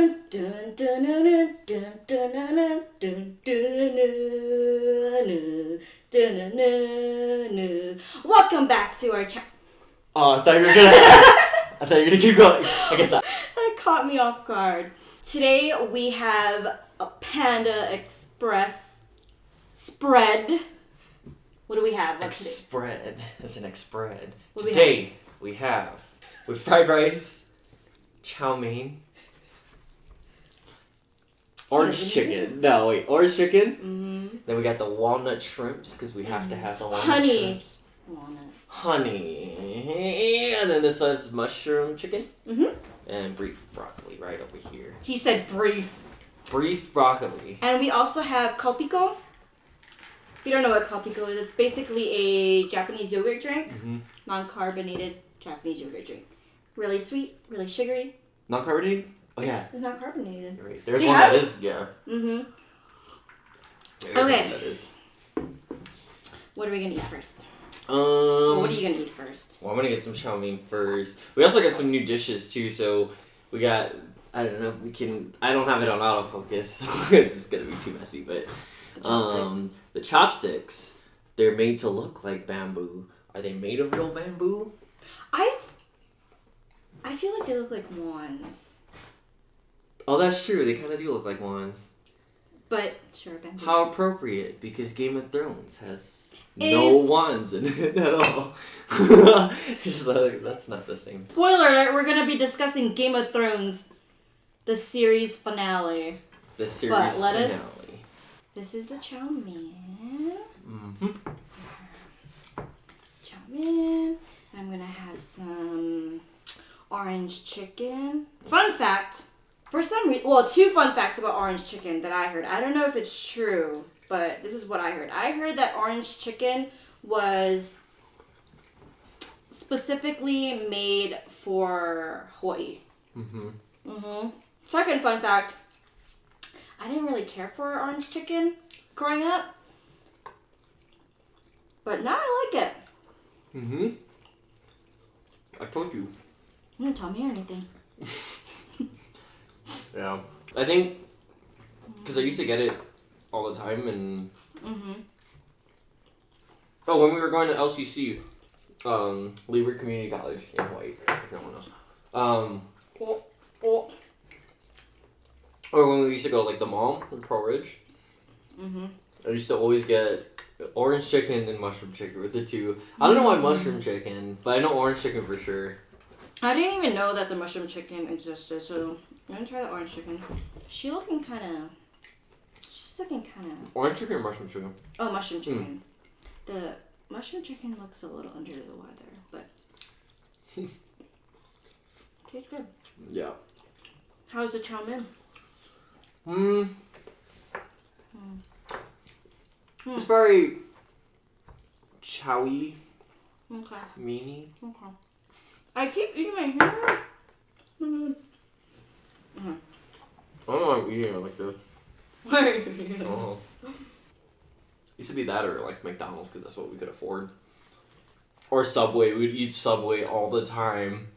Welcome back to our channel. Oh, I thought you were gonna keep going. I guess not. That caught me off guard. Today we have a Panda Express spread. What do we have? Spread. That's an spread. What Today we have with fried rice, chow mein, orange chicken. No, wait, orange chicken. Mm-hmm. Then we got the walnut shrimps because we have to have the walnut shrimps. Honey. And then this is mushroom chicken. Mm-hmm. And brief broccoli right over here. He said brief. Brief broccoli. And we also have kalpiko. If you don't know what kalpiko is, it's basically a Japanese yogurt drink. Mm-hmm. Non-carbonated Japanese yogurt drink. Really sweet, really sugary. Non-carbonated? Oh, yeah. It's not carbonated. You're right. There's one that is, yeah. Mm-hmm. There's okay. One that is. What are we going to eat first? What are you going to eat first? Well, I'm going to get some chow mein first. We also got some new dishes, too, so we got, I don't know, I don't have it on autofocus, because it's going to be too messy, but, the chopsticks, they're made to look like bamboo. Are they made of real bamboo? I feel like they look like wands. Oh, that's true. They kind of do look like wands. But, sure, bamboo. How appropriate, because Game of Thrones has no wands in it at all. Just like, that's not the same. Spoiler alert, we're going to be discussing Game of Thrones, the series finale. The series finale. This is the chow mein. Mm-hmm. Chow mein. I'm going to have some orange chicken. Fun fact. For some reason, two fun facts about orange chicken that I heard. I don't know if it's true, but this is what I heard. I heard that orange chicken was specifically made for Hawaii. Mm-hmm. Mm-hmm. Second fun fact. I didn't really care for orange chicken growing up, but now I like it. Mm-hmm. I told you. You didn't tell me anything. Yeah. I think, because I used to get it all the time, and... Mm-hmm. Oh, when we were going to LCC, Leeward Community College in Hawaii, if no one knows. Or when we used to go, like, the mall in Pearl Ridge. Mm-hmm. I used to always get orange chicken and mushroom chicken with the two. I don't know why mushroom chicken, but I know orange chicken for sure. I didn't even know that the mushroom chicken existed, so I'm gonna try the orange chicken. She's looking kind of... Orange chicken or mushroom chicken? Oh, mushroom chicken. The mushroom chicken looks a little under the weather, but... tastes good. Yeah. How's the chow mein? It's very chowy. Okay. Meany. Okay. I keep eating my hair. Mm-hmm. I don't know why I'm eating it like this. Oh. Used to be that or like McDonald's because that's what we could afford. Or Subway. We'd eat Subway all the time.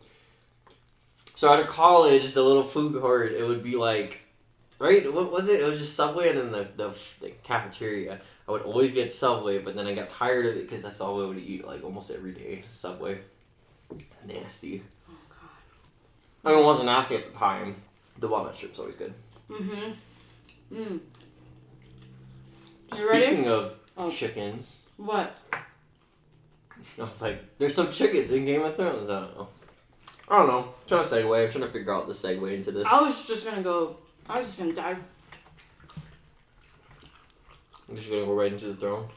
So out of college, the little food court, it would be like, right? What was it? It was just Subway and then the cafeteria. I would always get Subway, but then I got tired of it because that's all I would eat like almost every day. Subway. Nasty. Oh, God. I mean, it wasn't nasty at the time. The walnut chip's always good. Mm-hmm. Mm. You ready? Speaking of chicken. What? I was like, there's some chickens in Game of Thrones. I don't know. I'm trying to segue. I'm trying to figure out the segue into this. I was just gonna dive. I'm just gonna go right into the throne.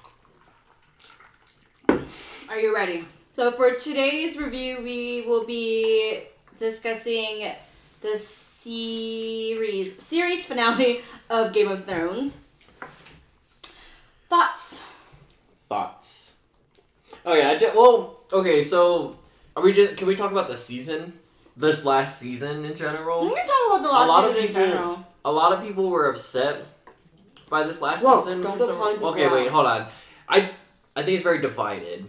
Are you ready? So for today's review, we will be discussing the series finale of Game of Thrones. Thoughts? Oh yeah, okay, so can we talk about the season? This last season in general? We can talk about the last season in general. A lot of people were upset by this last season. Don't go calling people Okay, out. wait, hold on. I think it's very divided.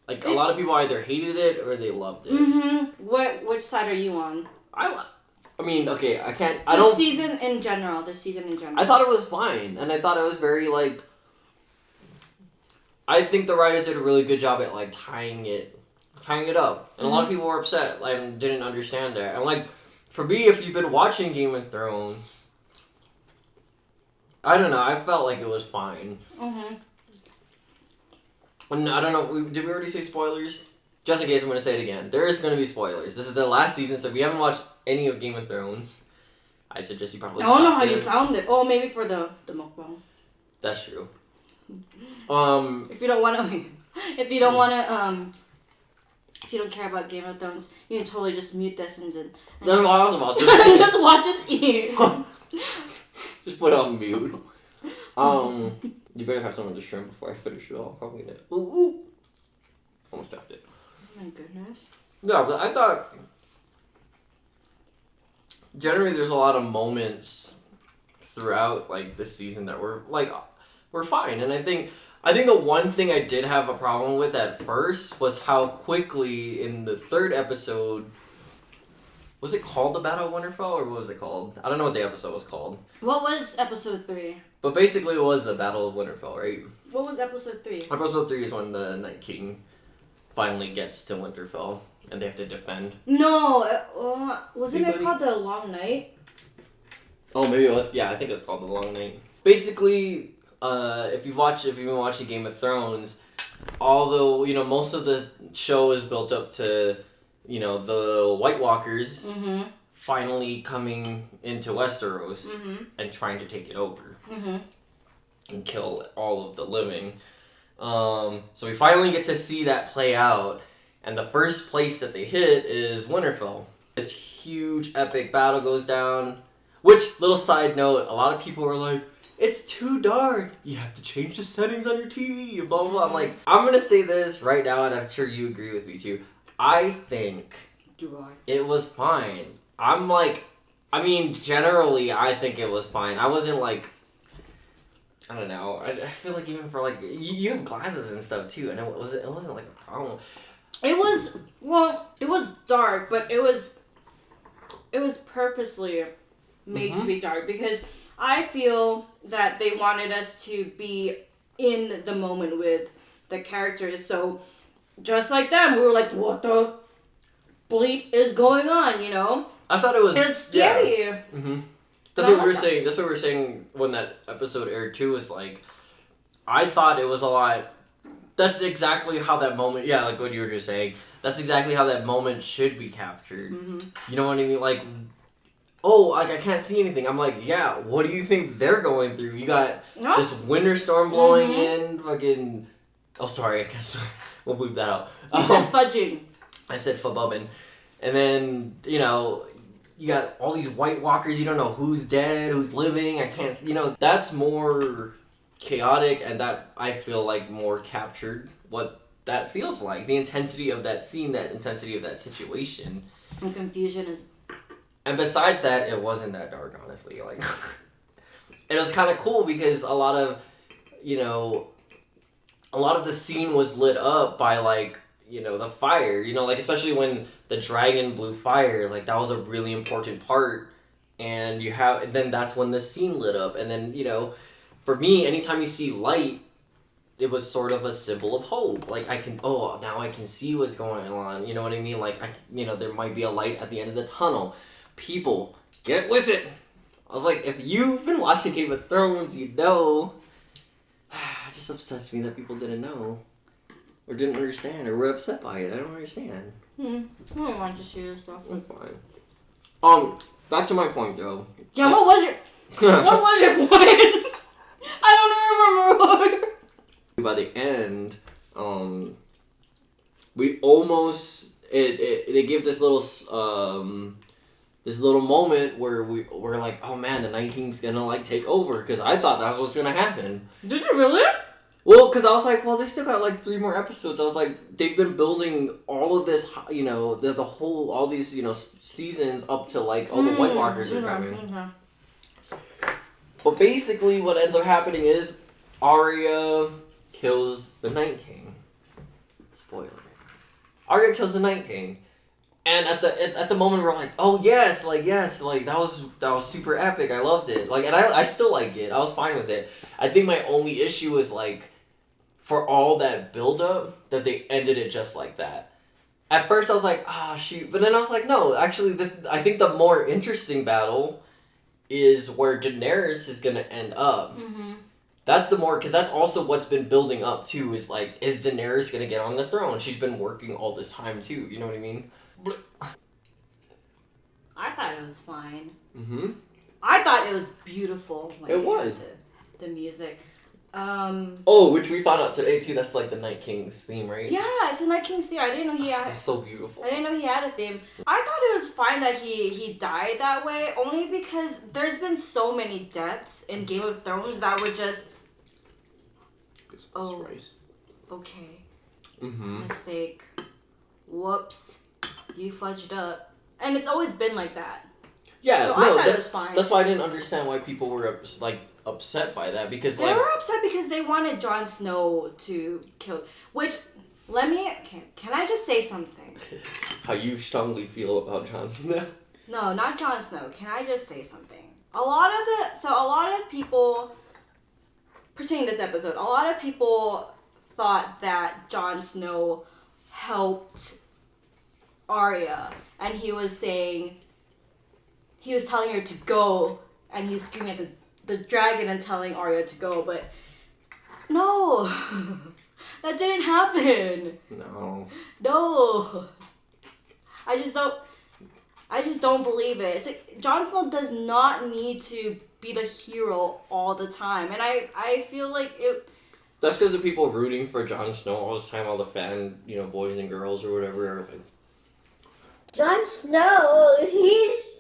Like, a lot of people either hated it or they loved it. Mm-hmm. Which side are you on? I mean, okay, I can't. The season in general. I thought it was fine, and I thought it was very like. I think the writers did a really good job at like tying it up, and a lot of people were upset, like didn't understand that. And like, for me, if you've been watching Game of Thrones, I don't know. I felt like it was fine. And I don't know. Did we already say spoilers? Just in case, I'm going to say it again. There is going to be spoilers. This is the last season, so if you haven't watched any of Game of Thrones, I suggest you probably. I don't know how you found it. Oh, maybe for the mukbang. That's true. If you don't want to, if you don't care about Game of Thrones, you can totally just mute this and that's what I was about to just watch us eat. Just put it on mute. You better have some of the shrimp before I finish it off. I'm gonna. Ooh. Almost dropped it. Oh my goodness. Yeah, but I thought generally there's a lot of moments throughout like this season that were fine, and I think the one thing I did have a problem with at first was how quickly in the third episode. Was it called the Battle of Winterfell, or what was it called? I don't know what the episode was called. What was episode 3? But basically it was the Battle of Winterfell, right? What was episode 3? Episode 3 is when the Night King finally gets to Winterfell, and they have to defend. No, wasn't it called The Long Night? Oh, maybe it was. Yeah, I think it was called The Long Night. Basically, if you've been watching Game of Thrones, although, most of the show is built up to, the White Walkers finally coming into Westeros and trying to take it over and kill all of the living. So we finally get to see that play out, and the first place that they hit is Winterfell. This huge epic battle goes down, which, little side note, a lot of people were like, it's too dark, you have to change the settings on your TV, and blah, blah, blah. I'm like, I'm gonna say this right now, and I'm sure you agree with me too. I think it was fine. Generally, I think it was fine. I wasn't like, I don't know. I feel like even for like, you have glasses and stuff too, and it wasn't like a problem. It was dark, but it was purposely made to be dark, because I feel that they wanted us to be in the moment with the characters. So just like them, we were like, what the bleep is going on, I thought it was scary. Yeah. That's what we were saying. That's what we were saying when that episode aired too. Was like, I thought it was a lot. That's exactly how that moment. Yeah, like what you were just saying. That's exactly how that moment should be captured. You know what I mean? Like, I can't see anything. I'm like, yeah. What do you think they're going through? You got this winter storm blowing in. Fucking. Oh, sorry. I guess we'll bleep that out. You said fudging. I said fububbin'. And then, you got all these White Walkers, you don't know who's dead, who's living, I can't, that's more chaotic, and that, I feel like, more captured what that feels like. The intensity of that scene, that intensity of that situation. And confusion is... And besides that, it wasn't that dark, honestly. Like, it was kind of cool because a lot of the scene was lit up by, like, the fire, especially when the dragon blew fire, like, that was a really important part, and then that's when the scene lit up, and then, for me, anytime you see light, it was sort of a symbol of hope, like, now I can see what's going on, you know what I mean, like, there might be a light at the end of the tunnel. People, get with it! I was like, if you've been watching Game of Thrones, it just upsets me that people didn't know. Or didn't understand, or were upset by it. I don't understand. I don't want to see this stuff. That's fine. Back to my point, though. Yeah, what was your point? I don't remember. By the end, we almost they gave this little moment where we're like, oh man, the Night King's gonna like take over, because I thought that was what's gonna happen. Did you really? Well, because I was like, they still got like 3 more episodes. I was like, they've been building all of this, all these, seasons up to like all the White Walkers are coming. But basically, what ends up happening is Arya kills the Night King. Spoiler. Arya kills the Night King. And at the moment we're like, oh yes, like that was super epic. I loved it. Like, and I still like it. I was fine with it. I think my only issue is like, for all that build up, that they ended it just like that. At first I was like, shoot, but then I was like, no, actually, I think the more interesting battle is where Daenerys is gonna end up. Mm-hmm. That's the more, because that's also what's been building up too. Is like, is Daenerys gonna get on the throne? She's been working all this time too. You know what I mean? I thought it was fine. Mm-hmm. I thought it was beautiful. Like, it was the music. Which we found out today too. That's like the Night King's theme, right? Yeah, it's a Night King's theme. I didn't know he had. That's so beautiful. I didn't know he had a theme. I thought it was fine that he died that way, only because there's been so many deaths in Game of Thrones that were just. Oh. Okay. Mm-hmm. Mistake. Whoops. You fudged up. And it's always been like that. Yeah, so no, I thought it was fine. That's why I didn't understand why people were upset by that, because they were upset because they wanted Jon Snow to kill. Which, can I just say something? How you strongly feel about Jon Snow? No, not Jon Snow. Can I just say something? A lot of people, pertaining to this episode, a lot of people thought that Jon Snow helped Arya, and he was telling her to go, and he was screaming at the dragon and telling Arya to go, but no, that didn't happen. No, I just don't believe it. It's like Jon Snow does not need to be the hero all the time, and I feel like it. That's because the people rooting for Jon Snow all the time, all the fan, boys and girls or whatever, are like, Jon Snow, he's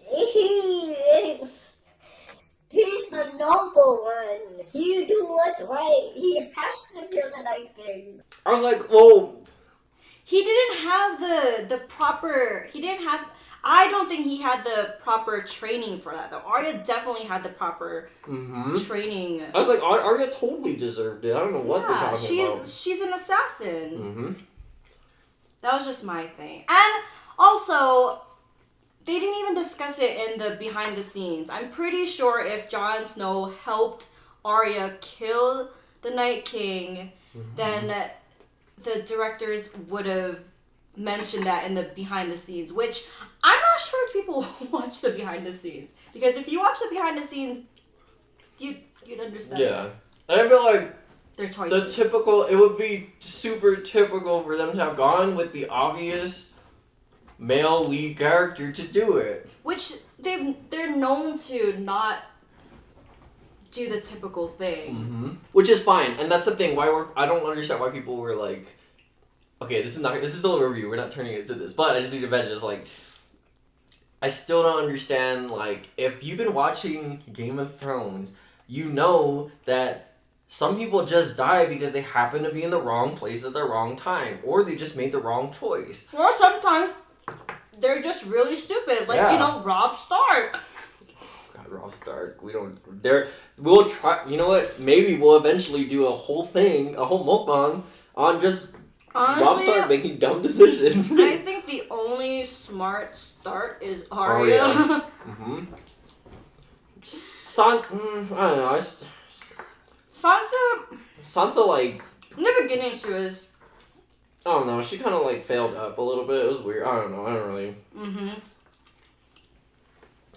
the noble one. He do what's right. He has to kill the Night King. I was like, well, he didn't have the proper. He didn't have. I don't think he had the proper training for that, though. Arya definitely had the proper training. I was like, Arya totally deserved it. I don't know what they're talking about. She's an assassin. Mm-hmm. That was just my thing. And also, they didn't even discuss it in the behind the scenes. I'm pretty sure if Jon Snow helped Arya kill the Night King, then the directors would have mentioned that in the behind the scenes, which I'm not sure if people watch the behind the scenes, because if you watch the behind the scenes, you'd understand. Yeah, and I feel like their choices. It would be super typical for them to have gone with the obvious male lead character to do it, which they're known to not do the typical thing, which is fine, and that's the thing. I don't understand why people were like, okay, this is still a review. We're not turning it into this, but I just need to mention, it's like, I still don't understand, like, if you've been watching Game of Thrones, you know that some people just die because they happen to be in the wrong place at the wrong time, or they just made the wrong choice. Or sometimes they're just really stupid, like, Robb Stark. God, Robb Stark. We'll try, you know what, maybe we'll eventually do a whole mukbang on just honestly, Robb Stark making dumb decisions. I think the only smart Stark is Arya. I don't know. Sansa, like, in the beginning she was. I don't know. She kind of like failed up a little bit. It was weird. I don't know. I don't really.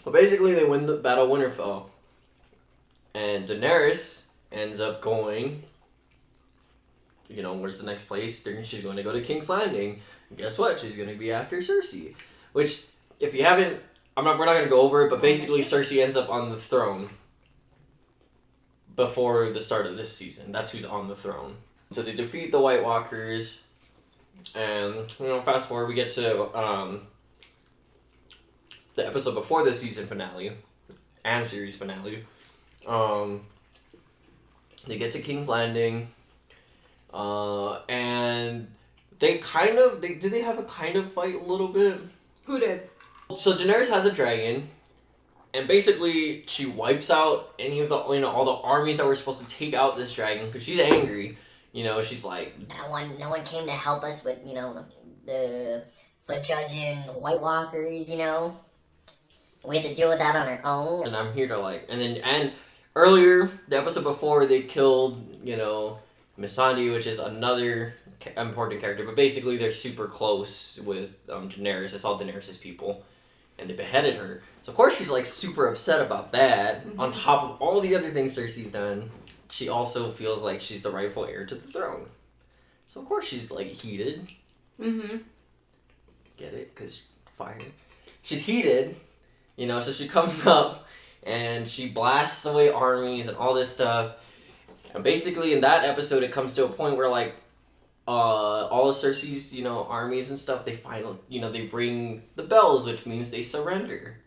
But basically, they win the Battle of Winterfell, and Daenerys ends up going. Where's the next place? She's going to go to King's Landing. And guess what? She's going to be after Cersei. Which, if you haven't, we're not going to go over it, but basically Cersei ends up on the throne before the start of this season. That's who's on the throne. So they defeat the White Walkers, and, fast forward, we get to the episode before the season finale and series finale. They get to King's Landing. And they did they have a kind of fight a little bit? Who did? So Daenerys has a dragon, and basically she wipes out any of the all the armies that were supposed to take out this dragon because she's angry. She's like, no one came to help us with the for judging White Walkers, you know? We had to deal with that on our own. And I'm here to and earlier, the episode before, they killed, Missandei, which is another important character, but basically they're super close with Daenerys. It's all Daenerys' people, and they beheaded her. So of course she's like super upset about that. On top of all the other things Cersei's done, she also feels like she's the rightful heir to the throne. So of course she's like heated. Get it? Because fire. She's heated. So she comes up and she blasts away armies and all this stuff. And basically in that episode it comes to a point where all of Cersei's, armies and stuff, they finally, they ring the bells, which means they surrender.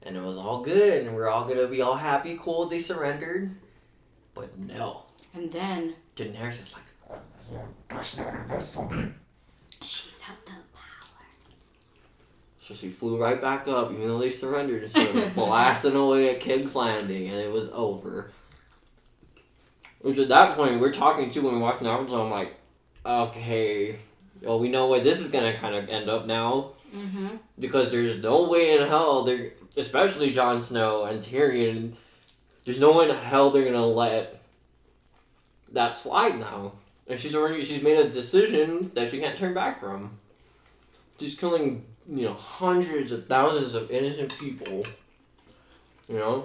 And it was all good and we're all gonna be all happy, cool, they surrendered. But no. And then Daenerys is like, she's had the power. So she flew right back up, even though they surrendered, and she was blasting away at King's Landing, and it was over. Which at that point, we're talking to when we're watching the episode, I'm like, okay, well, we know where this is going to kind of end up now. Because there's no way in hell, especially Jon Snow and Tyrion, there's no way in hell they're going to let that slide now. And she's made a decision that she can't turn back from. She's killing hundreds of thousands of innocent people, and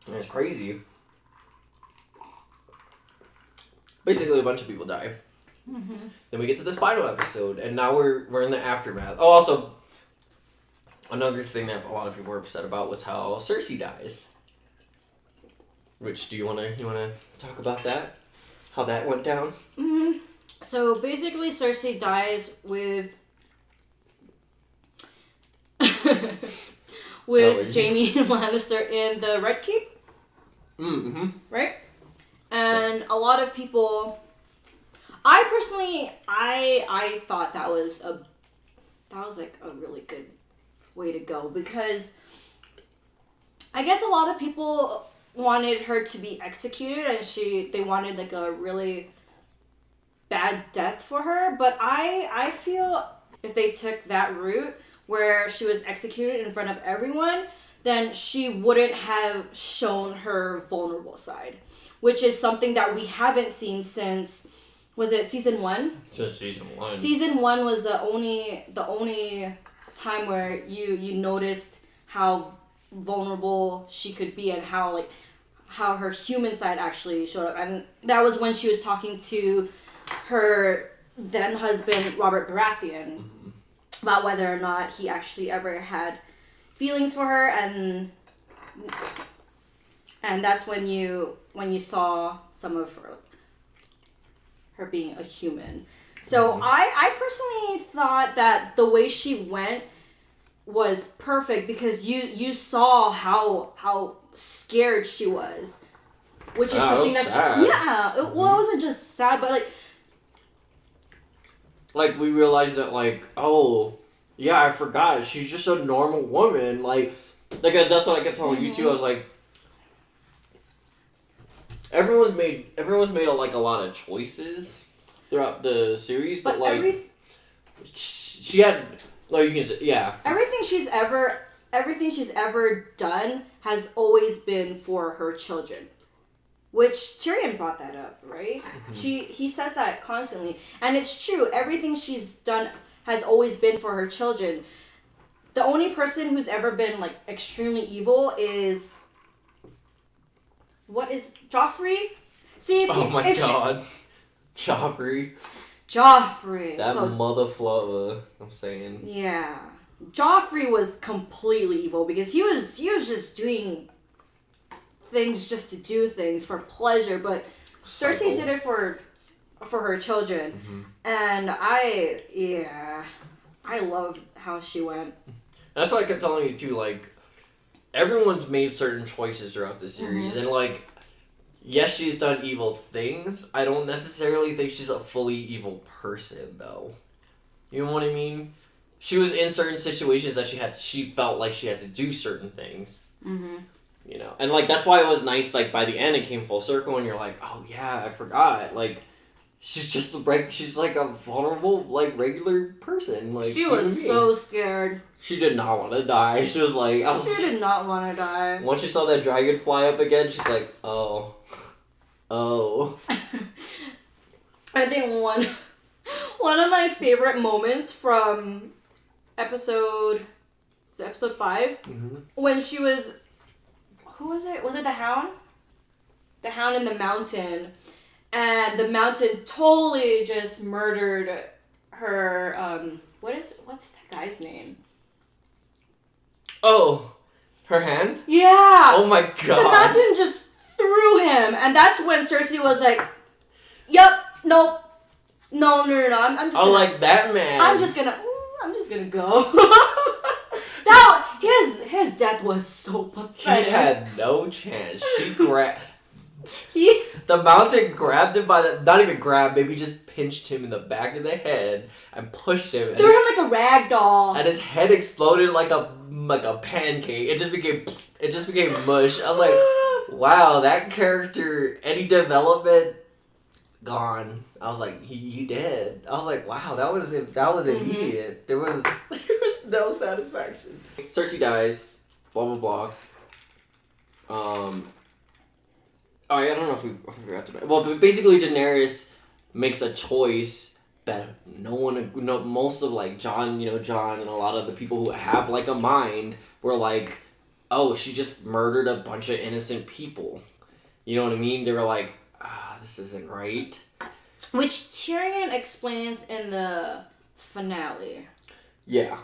it's crazy. Basically, a bunch of people die. Then we get to this final episode, and now we're in the aftermath. Oh, also, another thing that a lot of people were upset about was how Cersei dies. Which, do you wanna talk about that? How that went down? So basically, Cersei dies with Jaime Lannister in the Red Keep. Right? And a lot of people, I personally, I thought that was like a really good way to go, because I guess a lot of people wanted her to be executed, and they wanted like a really bad death for her. But I feel if they took that route where she was executed in front of everyone, then she wouldn't have shown her vulnerable side, which is something that we haven't seen since, was it season 1? Just season 1. Season 1 was the only time where you noticed how vulnerable she could be, and how her human side actually showed up. And that was when she was talking to her then husband Robert Baratheon about whether or not he actually ever had feelings for her, and that's when you saw some of her being a human. So I personally thought that the way she went was perfect, because you saw how scared she was, which is something that sad. It wasn't just sad, but like we realized that oh yeah, I forgot, she's just a normal woman. Like that's what I kept telling you too. I was like, everyone's made a lot of choices throughout the series, but she had, you can say, yeah, everything she's ever done has always been for her children, which Tyrion brought that up, right? He says that constantly, and it's true. Everything she's done has always been for her children. The only person who's ever been extremely evil is, what is Joffrey? See, God, Joffrey. That mother flubber, I'm saying. Yeah, Joffrey was completely evil, because he was just doing things just to do things for pleasure, but Cersei did it for her children. And I love how she went. That's what I kept telling you too, everyone's made certain choices throughout the series, and yes, she's done evil things. I don't necessarily think she's a fully evil person, though. You know what I mean? She was in certain situations that she felt like she had to do certain things. And that's why it was nice, by the end it came full circle, and you're like, oh yeah, I forgot. she's just she's like a vulnerable, like regular person. Like she was so scared. She did not want to die. She was like, she did not want to die. Once she saw that dragon fly up again, she's like, oh. I think one of my favorite moments from episode 5? Mm-hmm. When she was, who was it? Was it the Hound? The Hound in the mountain. And the mountain totally just murdered her, what's that guy's name? Oh, her hand? Yeah! Oh my god. The mountain just threw him. And that's when Cersei was like, yup, nope. No, I'm just gonna, like that man. I'm just gonna go. His death was so pathetic. He had no chance. The mountain grabbed him by not even grabbed, maybe just pinched him in the back of the head and pushed him. Threw him like a rag doll. And his head exploded like a pancake. It just became mush. I was like, wow, that character, any development, gone. I was like, he did. I was like, wow, that was immediate. There was no satisfaction. Cersei dies. Blah blah blah. I don't know if we forgot to. Well, but basically, Daenerys makes a choice that most of like Jon and a lot of the people who have like a mind were like, oh, she just murdered a bunch of innocent people. You know what I mean? They were like, this isn't right. Which Tyrion explains in the finale. Yeah.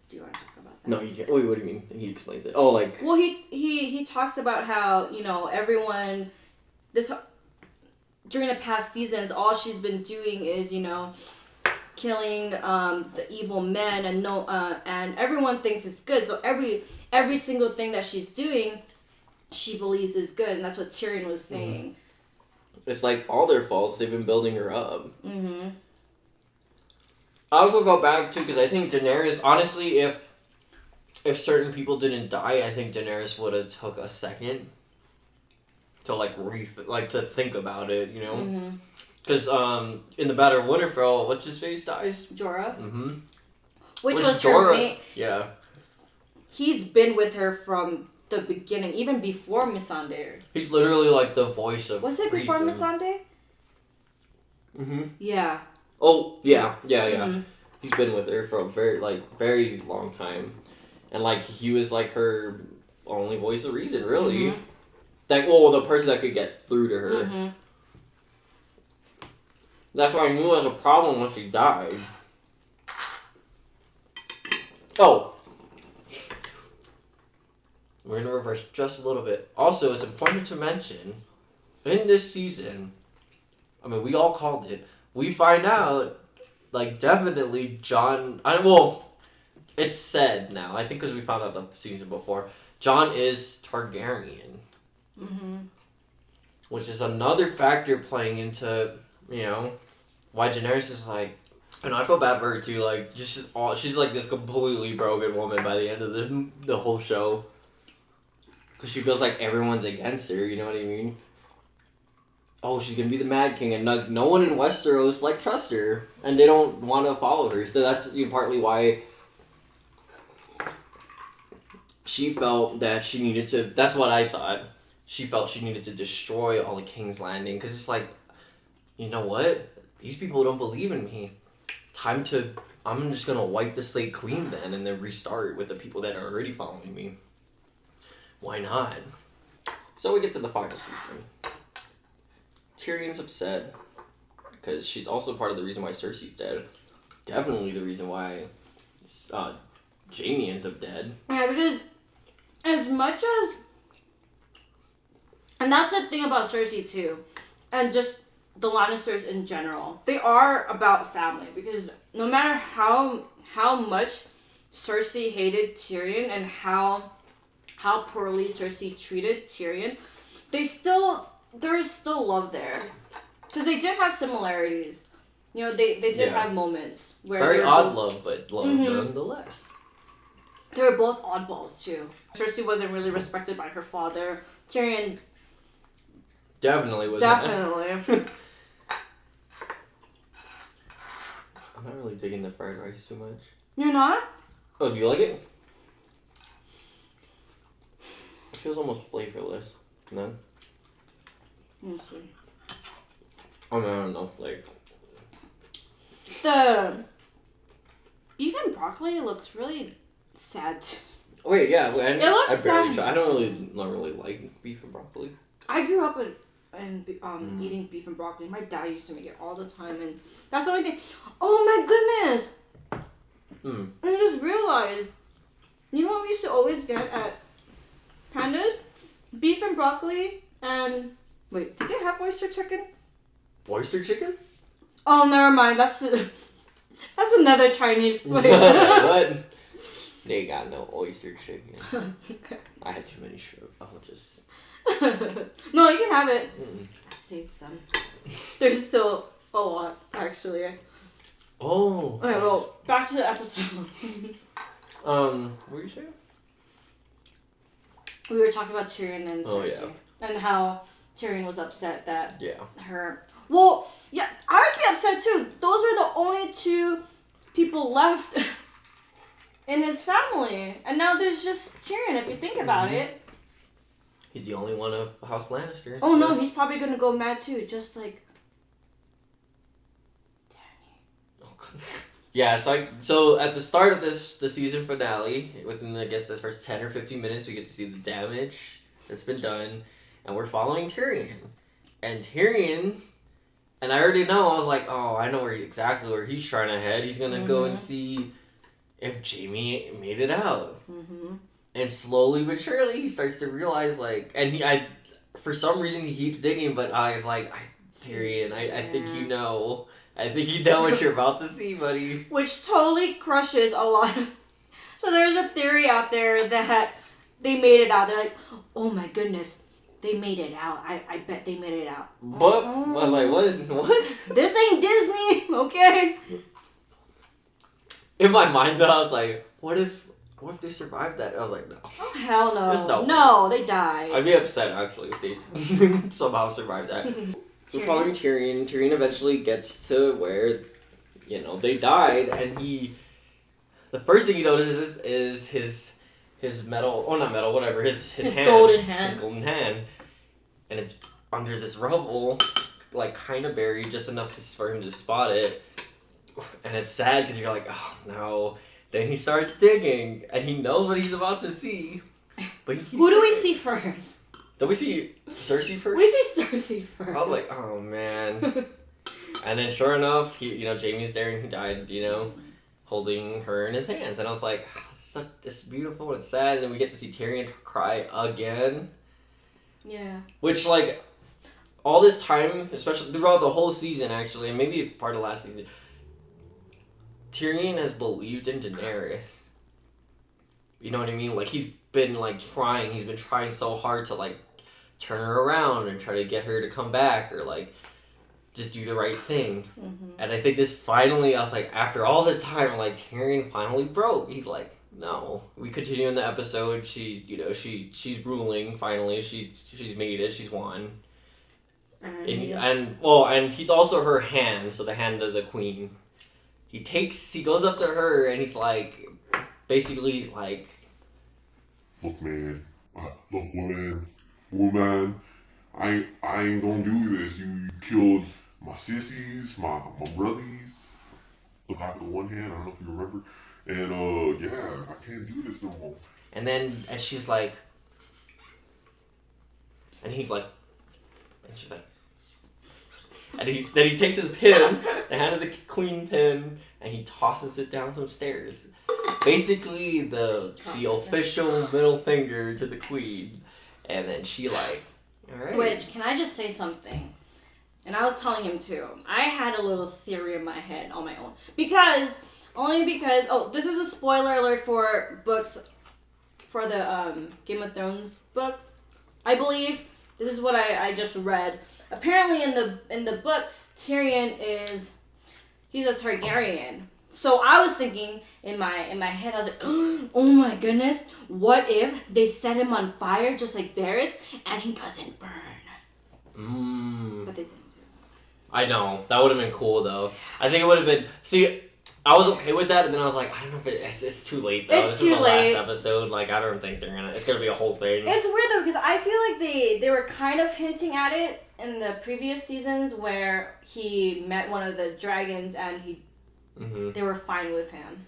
Do you want to talk about that? No, you can't. Wait, what do you mean? He explains it. Oh, like. Well, he talks about how everyone during the past seasons, all she's been doing is killing the evil men and everyone thinks it's good. So every single thing that she's doing, she believes is good, and that's what Tyrion was saying. Mm-hmm. It's like all their faults. They've been building her up. Mm-hmm. I also felt bad too because I think Daenerys, honestly, if certain people didn't die, I think Daenerys would have took a second to to think about it, Because in the Battle of Winterfell, what's his face dies? Jorah. Mm-hmm. Which was Jorah? her main. Yeah. He's been with her from the beginning, even before Missandei. He's literally like the voice of. Was it before reason. Missandei? Mm-hmm. Yeah. Oh yeah. Mm-hmm. He's been with her for a very long time, and he was her only voice of reason, really. Mm-hmm. The person that could get through to her. Mm-hmm. That's why I knew it was a problem when she died. Oh. We're going to reverse just a little bit. Also, it's important to mention, in this season, we all called it, we find out, definitely Jon... it's said now, I think because we found out the season before, Jon is Targaryen. Mm-hmm. Which is another factor playing into, why Daenerys is and I feel bad for her too, she's this completely broken woman by the end of the whole show. Because she feels like everyone's against her, you know what I mean? Oh, she's gonna be the Mad King, and no one in Westeros, trusts her. And they don't want to follow her, so that's partly why she felt that she needed to, that's what I thought. She felt she needed to destroy all of King's Landing, because it's you know what? These people don't believe in me. I'm just gonna wipe the slate clean then, and then restart with the people that are already following me. Why not? So we get to the final season. Tyrion's upset because she's also part of the reason why Cersei's dead. Definitely the reason why Jaime ends up dead. Yeah, because as much as... And that's the thing about Cersei too. And just the Lannisters in general. They are about family. Because no matter how much Cersei hated Tyrion and how poorly Cersei treated Tyrion, there is still love there. Because they did have similarities. They did have moments where... Very odd love, but love nonetheless. They were both oddballs, too. Cersei wasn't really respected by her father. Tyrion... Definitely was. Definitely. I'm not really digging the fried rice too much. You're not? Oh, do you like it? It feels almost flavorless. No? Let me see. Oh, no, I don't know, flake. The beef and broccoli looks really sad. Wait, yeah. It looks sad. I not really like beef and broccoli. I grew up eating beef and broccoli. My dad used to make it all the time, and that's the only thing. Oh my goodness! I just realized, you know what we used to always get at Panda's? Beef and broccoli, and wait, did they have oyster chicken? Oyster chicken? Oh, never mind. That's another Chinese place. What? They got no oyster chicken. I had too many shrimp. I'll just... No, you can have it. Mm-mm. I saved some. There's still a lot, actually. Oh. Okay, well, back to the episode. What were you saying? We were talking about Tyrion and Cersei. Oh, yeah. And how Tyrion was upset that her... Well, yeah, I would be upset too. Those were the only two people left in his family. And now there's just Tyrion, if you think about it. He's the only one of House Lannister. Oh no, he's probably gonna go mad too, just like Danny. Yeah, so at the start of the season finale, within I guess the first 10 or 15 minutes, we get to see the damage that's been done, and we're following Tyrion. And Tyrion, and I already know, I was like, oh, I know exactly where he's trying to head. He's gonna go and see if Jaime made it out. And slowly but surely, he starts to realize, like, and for some reason, he keeps digging, but I was like, Tyrion, I think you know. I think you know what you're about to see, buddy. Which totally crushes a lot. So there's a theory out there that they made it out. They're like, oh my goodness, they made it out. I bet they made it out. But I was like, what? This ain't Disney, okay? In my mind, though, I was like, what if they survived that? I was like, no. Oh, hell no. There's no No, they died. I'd be upset, actually, if they somehow survived that. So following Tyrion eventually gets to where, they died, and the first thing he notices is his metal, oh, not metal, whatever, his hand. Golden hand. His golden hand. And it's under this rubble, like, kind of buried, just enough for him to spot it. And it's sad, because you're like, oh, no. Then he starts digging, and he knows what he's about to see. But he keeps Who do we digging. see first? Don't we see Cersei first? We see Cersei first. I was like, oh, man. And then sure enough, Jaime's there, and he died, holding her in his hands. And I was like, it's beautiful and it's sad. And then we get to see Tyrion cry again. Yeah. Which, like, all this time, especially throughout the whole season, actually, and maybe part of last season, Tyrion has believed in Daenerys. You know what I mean? Like, he's been trying so hard to, like, turn her around and try to get her to come back or, like, just do the right thing. And I think this finally, I was like, after all this time, like, Tyrion finally broke. He's like, no. We continue in the episode. She's, she's ruling finally. She's made it. She's won. And he's also her hand, so the hand of the queen. He goes up to her and he's like, look, man, woman, I ain't gonna do this. You killed my sissies, my brothers. Look, I have the one hand, I don't know if you remember. And, yeah, I can't do this no more. And then, and she's like, and he's like, and she's like, and then he takes his pin, the hand of the queen pin, and he tosses it down some stairs. Basically, the official middle finger to the queen. And then she like, alright. Which, can I just say something? And I was telling him too. I had a little theory in my head on my own. Only because, this is a spoiler alert for books, for the Game of Thrones books. I believe, this is what I just read. Apparently in the books, Tyrion he's a Targaryen. So I was thinking in my head, I was like, oh my goodness, what if they set him on fire just like Varys and he doesn't burn? But they didn't do it. I know. That would have been cool though. I think it would have been, see, I was okay with that, and then I was like, I don't know if it's too late though. It's this too is the late. last episode. Like, I don't think it's gonna be a whole thing. It's weird though because I feel like they were kind of hinting at it in the previous seasons where he met one of the dragons and they were fine with him.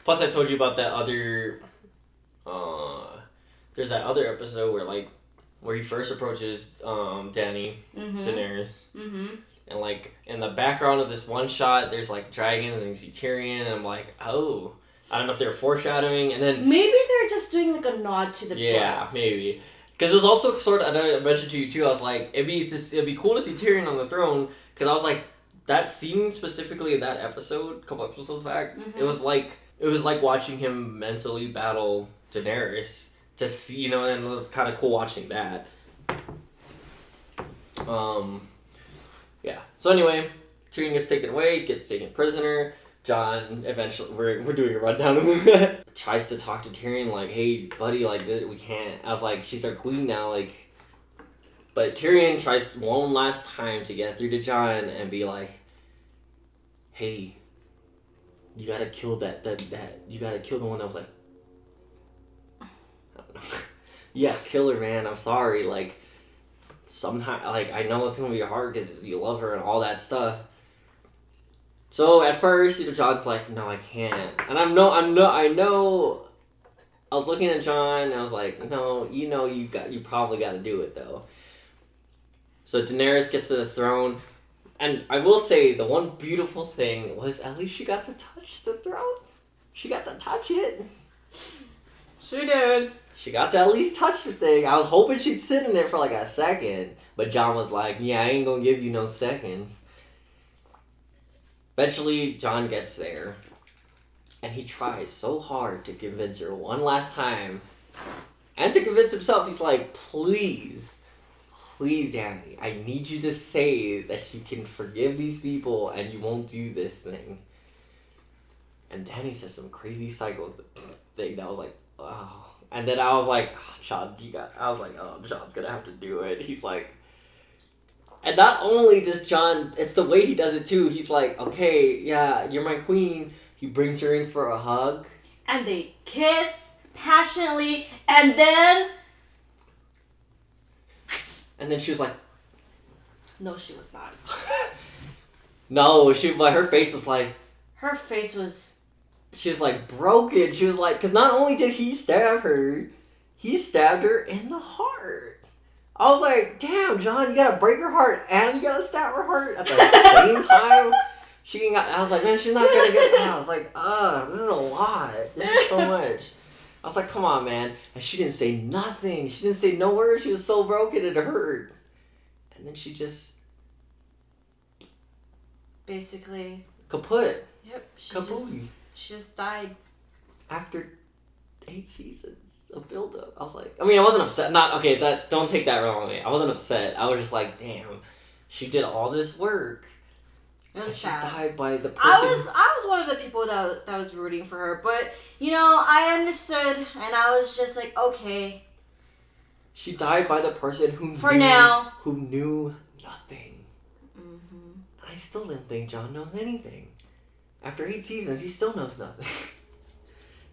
Plus, I told you about that other. There's that other episode where he first approaches Dany, Daenerys. Mm-hmm. And, like, in the background of this one shot, there's, like, dragons, and you see Tyrion, and I'm like, oh. I don't know if they're foreshadowing, and then... Maybe they're just doing, like, a nod to the Yeah, books. maybe. Because it was also sort of... I mentioned to you, too, I was like, it'd be cool to see Tyrion on the throne, because I was like, that scene specifically in that episode, a couple episodes back, it was like watching him mentally battle Daenerys to see, and it was kind of cool watching that. Yeah. So anyway, Tyrion gets taken away, gets taken prisoner. Jon eventually, we're doing a rundown of it. Tries to talk to Tyrion like, hey, buddy, like, we can't. I was like, she's our queen now, like. But Tyrion tries one last time to get through to Jon and be like, hey, you gotta kill that you gotta kill the one that was like, I don't know. Yeah, kill her, man. I'm sorry, like. Sometime, like, I know it's gonna be hard because you love her and all that stuff. So at first, Jon's like, no, I can't. And I know. I was looking at Jon and I was like, no, you probably got to do it though. So Daenerys gets to the throne, and I will say the one beautiful thing was at least she got to touch the throne. She got to touch it. She did. She got to at least touch the thing. I was hoping she'd sit in there for like a second. But Jon was like, yeah, I ain't gonna give you no seconds. Eventually, Jon gets there. And he tries so hard to convince her one last time. And to convince himself, he's like, please, Dany, I need you to say that you can forgive these people and you won't do this thing. And Dany says some crazy psycho thing that was like, oh. And then I was like, oh, Jon, Jon's gonna have to do it. He's like, and not only does Jon, it's the way he does it too. He's like, okay, yeah, you're my queen. He brings her in for a hug. And they kiss passionately, and then... And then she was like... No, she was not. No, but her face was like... Her face was... She was like broken. She was like, because not only did he stab her, he stabbed her in the heart. I was like, damn, Jon, you gotta break her heart and you gotta stab her heart at the same time. I was like, man, she's not gonna get. I was like, this is a lot. This is so much. I was like, come on, man. And she didn't say nothing. She didn't say no word. She was so broken it hurt. And then she just basically kaput. Yep. She just died. After 8 seasons of build-up. I was like... I mean, I wasn't upset. Don't take that wrongly. I wasn't upset. I was just like, damn. She did all this work. It was sad. sad. She died by the person... I was one of the people that was rooting for her. But, I understood. And I was just like, okay. She died by the person who knew nothing. Mm-hmm. I still didn't think Jon knows anything. After 8 seasons, he still knows nothing.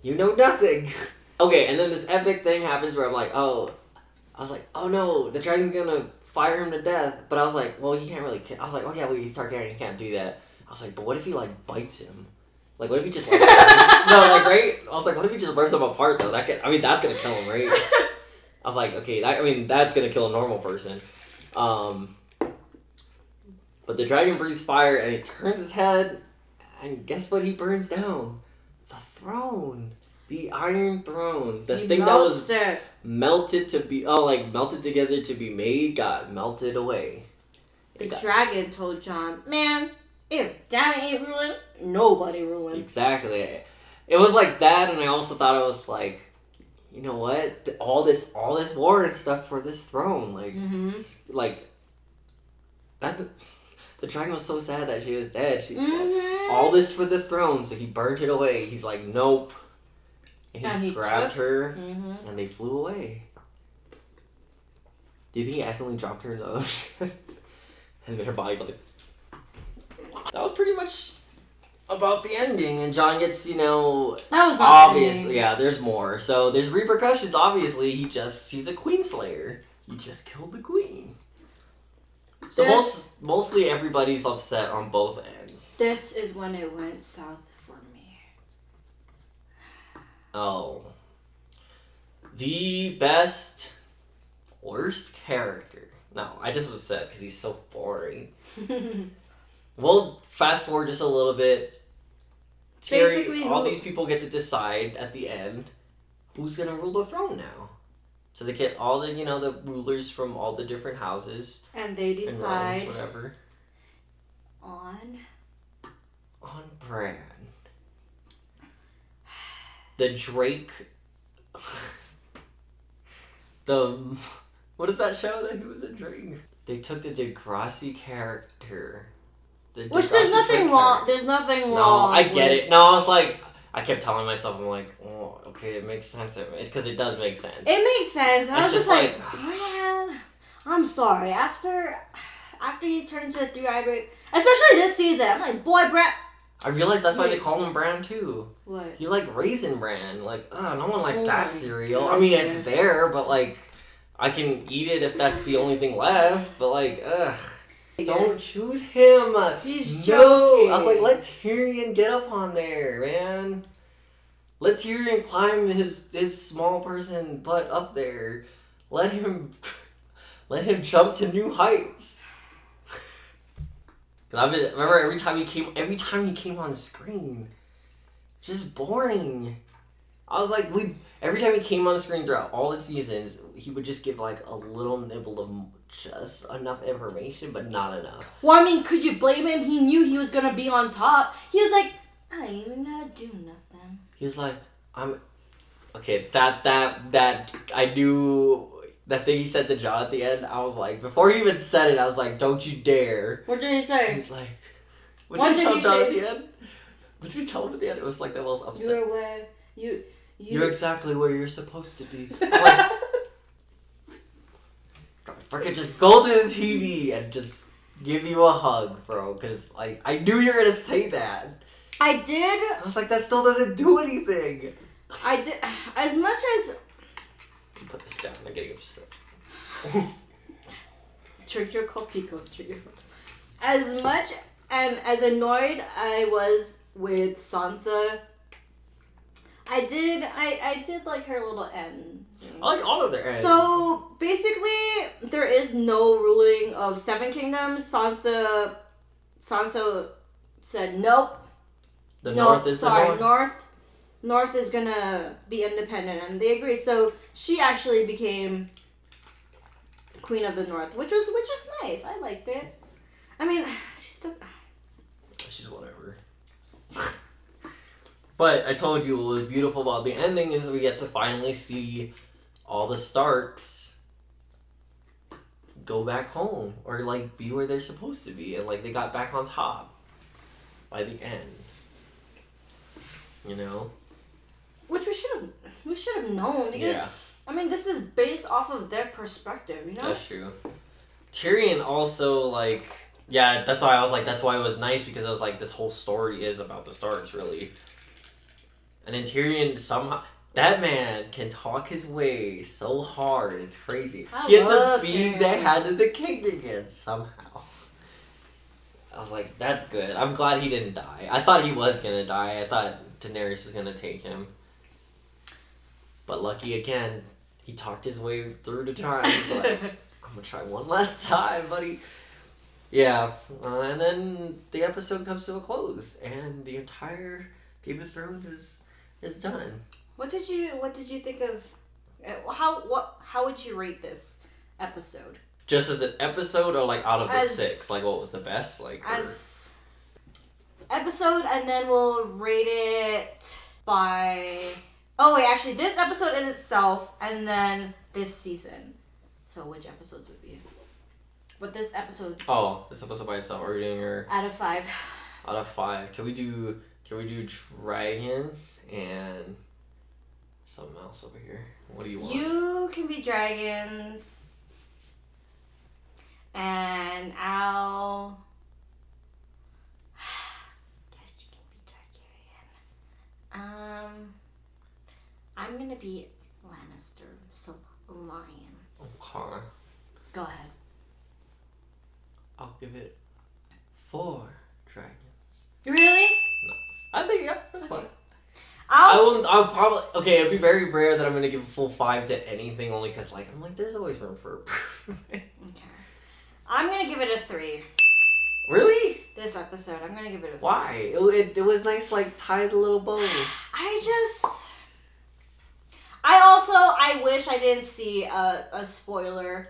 You know nothing. Okay, and then this epic thing happens where I was like, oh no, the dragon's gonna fire him to death. But I was like, well, he can't really kill. I was like, oh yeah, well, he's Targaryen, he can't do that. I was like, but what if he, bites him? Like, what if he just, no, right? I was like, what if he just rips him apart, though? That's gonna kill him, right? I was like, okay, that's gonna kill a normal person. But the dragon breathes fire, and he turns his head, and guess what he burns down? The throne. The Iron Throne. The thing that was melted together to be made got melted away. The dragon told Jon, man, if Dany ain't ruling, nobody ruling. Exactly. It was like that, and I also thought it was like, you know what? All this war and stuff for this throne. The dragon was so sad that she was dead. All this for the throne, so he burnt it away. He's like, nope. And he grabbed her, and they flew away. Do you think he accidentally dropped her in the ocean? And then her body's like... That was pretty much about the ending, and John gets, you know, That was not the ending. obviously, yeah, there's more. So there's repercussions. Obviously, he's a queen slayer. He just killed the queen. So mostly everybody's upset on both ends. This is when it went south for me. Oh. The best, worst character. No, I just was sad because he's so boring. We'll fast forward just a little bit. Basically, all these people get to decide at the end who's gonna rule the throne now. So they get all the, you know, the rulers from all the different houses. And they and decide realms, whatever. on Bran. The Drake. What is that show that he was in Drake? They took the Degrassi character. Which there's nothing wrong. There's nothing wrong. No, I get it. No, I was like, I kept telling myself, I'm like, oh, okay, it makes sense. Because it does make sense. It makes sense. I was just like, like man, I'm sorry. After he turned into a three-eyed raven, especially this season, I'm like, boy, Bran. I realized that's why they call him Bran too. What? You like Raisin Bran. Like, no one likes Oh that my cereal. God. I mean, it's there, but like, I can eat it if that's the only thing left. But like, ugh. Don't choose him. He's no. joking. I was like, let Tyrion get up on there, man. Let Tyrion climb his small person butt up there. Let him jump to new heights. Cause remember every time he came on screen, just boring. I was like, every time he came on screen throughout all the seasons, he would just give like a little nibble of just enough information, but not enough. Well, I mean, could you blame him? He knew he was gonna be on top. He was like, I ain't even gotta do nothing. He was like, okay. That I knew. That thing he said to John at the end, I was like, before he even said it, I was like, don't you dare. What did he say? He's like, what did he tell John at the end? What did he tell him at the end? It was like the most upset. You're where You're exactly where you're supposed to be. I'm like, freaking just go to the TV and just give you a hug, bro. Because I knew you were going to say that. I did. I was like, that still doesn't do anything. I did. As much as... Put this down. I'm getting upset. Drink your Copico. As much and as annoyed I was with Sansa, I did like her little end. I like all of their ends. So basically, there is no ruling of Seven Kingdoms. Sansa said nope. North is the North. North is gonna be independent, and they agree. So she actually became the Queen of the North, which is nice. I liked it. I mean, she's whatever. But I told you what was beautiful about the ending is we get to finally see all the Starks go back home or like be where they're supposed to be, and like they got back on top by the end. You know. Which we should have known because I mean this is based off of their perspective, you know? That's true. Tyrion also that's why I was like, that's why it was nice, because it was like this whole story is about the Starks really. And then Tyrion somehow, that man can talk his way so hard, it's crazy. He ends up being the head of the king again somehow. I was like, that's good. I'm glad he didn't die. I thought he was gonna die. I thought Daenerys was gonna take him. But lucky again, he talked his way through the time. He's like, I'm gonna try one last time, buddy. Yeah, and then the episode comes to a close, and the entire Game of Thrones is done. What did you think of? How would you rate this episode? Just as an episode, or like out of the 6, like what was the best? As episode, and then we'll rate it by. Oh wait, actually, this episode in itself, and then this season. So which episodes would be? But this episode. Oh, this episode by itself. Are we doing her? Out of 5. Out of 5. Can we do dragons and something else over here? What do you want? You can be dragons, and I'll. Yes, you can be I'm gonna be Lannister, so lion. Okay. Go ahead. I'll give it 4 dragons. Really? I think, yeah, that's fine. I'll I'll probably, okay, it'd be very rare that I'm gonna give a full 5 to anything, only because, like, I'm like, there's always room for improvement. Okay. I'm gonna give it a 3. Really? This episode, I'm gonna give it a 3. Why? It was nice, like, tied a little bow. I wish I didn't see a spoiler.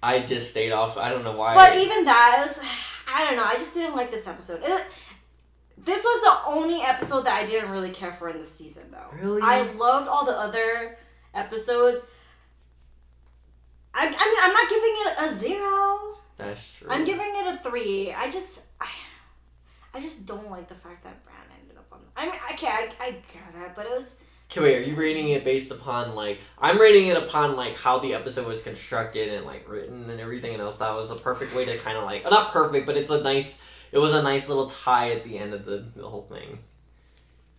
I just stayed off. I don't know why. But even that was, I don't know. I just didn't like this episode. This was the only episode that I didn't really care for in this season, though. Really? I loved all the other episodes. I mean, I'm not giving it a 0. That's true. I'm giving it a 3. I just don't like the fact that Bran ended up on. I mean, I get it, but it was. Okay, wait, are you rating it based upon, like... I'm rating it upon, like, how the episode was constructed and, like, written and everything, and else. That was a perfect way to kind of, like... Not perfect, but it was a nice little tie at the end of the whole thing.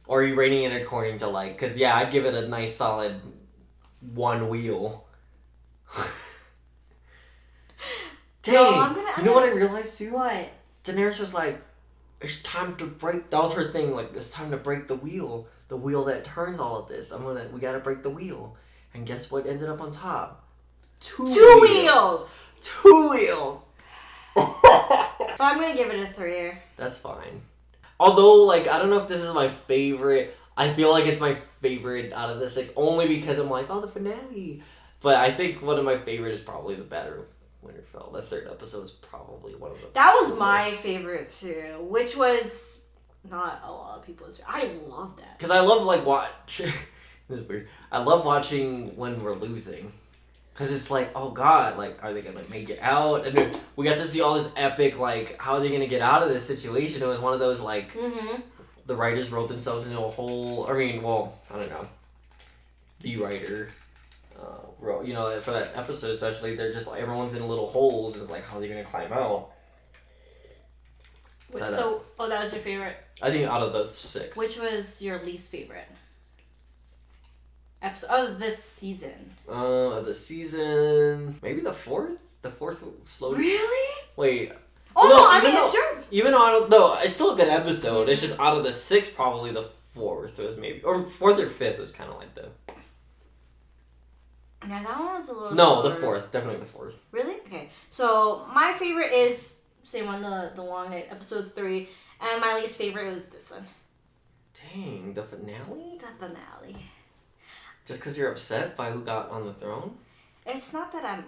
Or are you rating it according to, like... Because, yeah, I'd give it a nice, solid 1 wheel. Dang! No, you know what I realized, too? What? Daenerys was like, it's time to break... That was her thing, like, it's time to break the wheel. The wheel that turns all of this. We gotta break the wheel. And guess what ended up on top? 2 wheels! 2 wheels! But I'm gonna give it a 3. That's fine. Although, like, I don't know if this is my favorite. I feel like it's my favorite out of the 6. Only because I'm like, oh, the finale. But I think one of my favorite is probably the Battle of Winterfell. The 3rd episode is probably one of the That was my favorite, too. Which was... Not a lot of people's. I love that. Because I love, like, this is weird. I love watching when we're losing. Because it's like, oh god, like, are they going to make it out? And then we got to see all this epic, like, how are they going to get out of this situation? It was one of those, like, the writers wrote themselves into a whole, I mean, well, I don't know. The writer wrote, you know, for that episode especially, they're just, like, everyone's in little holes. It's like, how are they going to climb out? So, that was your favorite? I think out of the 6. Which was your least favorite episode of this season? The season... Maybe the 4th? The 4th slowed... Really? Wait. Oh, no, I mean, it's your... Even out of... it's still a good episode. It's just out of the 6, probably the 4th was maybe... Or 4th or 5th was kind of like the... Yeah, that one was a little No, slower. the 4th. Definitely the 4th. Really? Okay. So, my favorite is... Same one, the long night, episode 3. And my least favorite was this one. Dang, the finale? The finale. Just because you're upset by who got on the throne? It's not that I'm...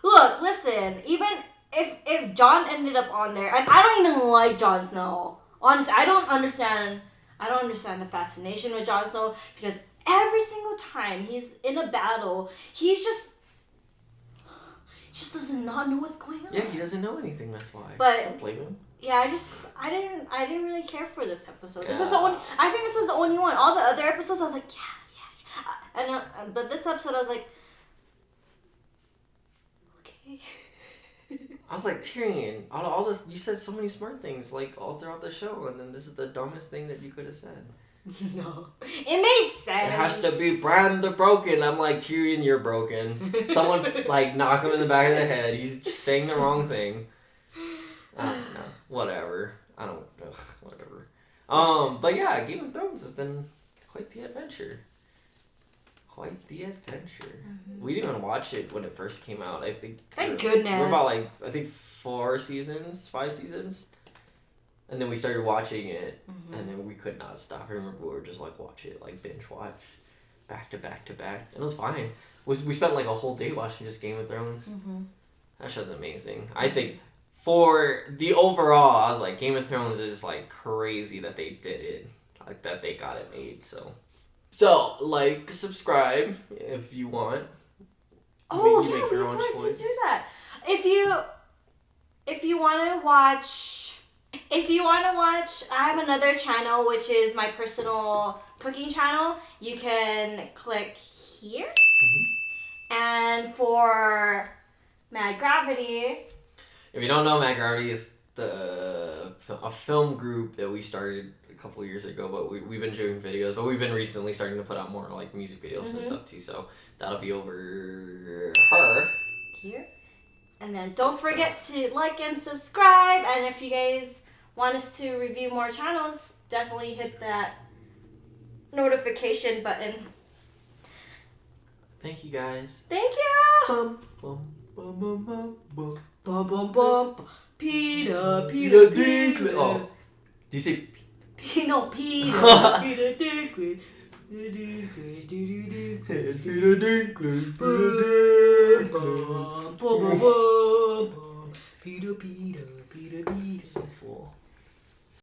Look, listen. Even if Jon ended up on there... And I don't even like Jon Snow. Honestly, I don't understand the fascination with Jon Snow. Because every single time he's in a battle, he just does not know what's going on. Yeah, he doesn't know anything, that's why. But... Don't blame him. Yeah, I didn't really care for this episode. This Yeah. was the only. I think this was the only one. All the other episodes, I was like, yeah. But this episode, I was like, okay. I was like, Tyrion, all this, you said so many smart things, like, all throughout the show, and then this is the dumbest thing that you could have said. No, it made sense. It has to be Bran the Broken. I'm like, Tyrion, you're broken. Someone, like, knock him in the back of the head. He's saying the wrong thing. I don't know. Whatever. Whatever. But yeah, Game of Thrones has been quite the adventure. Quite the adventure. Mm-hmm. We didn't even watch it when it first came out. I think. Thank goodness. We're about, like, I think 5 seasons. And then we started watching it, and then we could not stop. I remember we were just, like, watch it, like, binge watch. Back to back to back. And it was fine. We spent, like, a whole day watching just Game of Thrones. Mm-hmm. That show's amazing. I think for the overall, I was like, Game of Thrones is, like, crazy that they did it. Like, that they got it made, So, like, subscribe if you want. Oh, you yeah, make your we own forgot choice. to do that. If you want to watch, I have another channel, which is my personal cooking channel. You can click here. Mm-hmm. And for Mad Gravity... If you don't know, Mad Gravity is a film group that we started a couple years ago, but we've been doing videos, but we've been recently starting to put out more like music videos and stuff too, so that'll be over her. Here. And then don't forget to like and subscribe, and if you guys want us to review more channels, definitely hit that notification button. Thank you guys. Thank you! Bum, bum, bum, bum, bum, bum. Bum bum bum. Peter Dinklage. Oh, did you say? No, Peter Dinklage. Peter Dinklage. Peter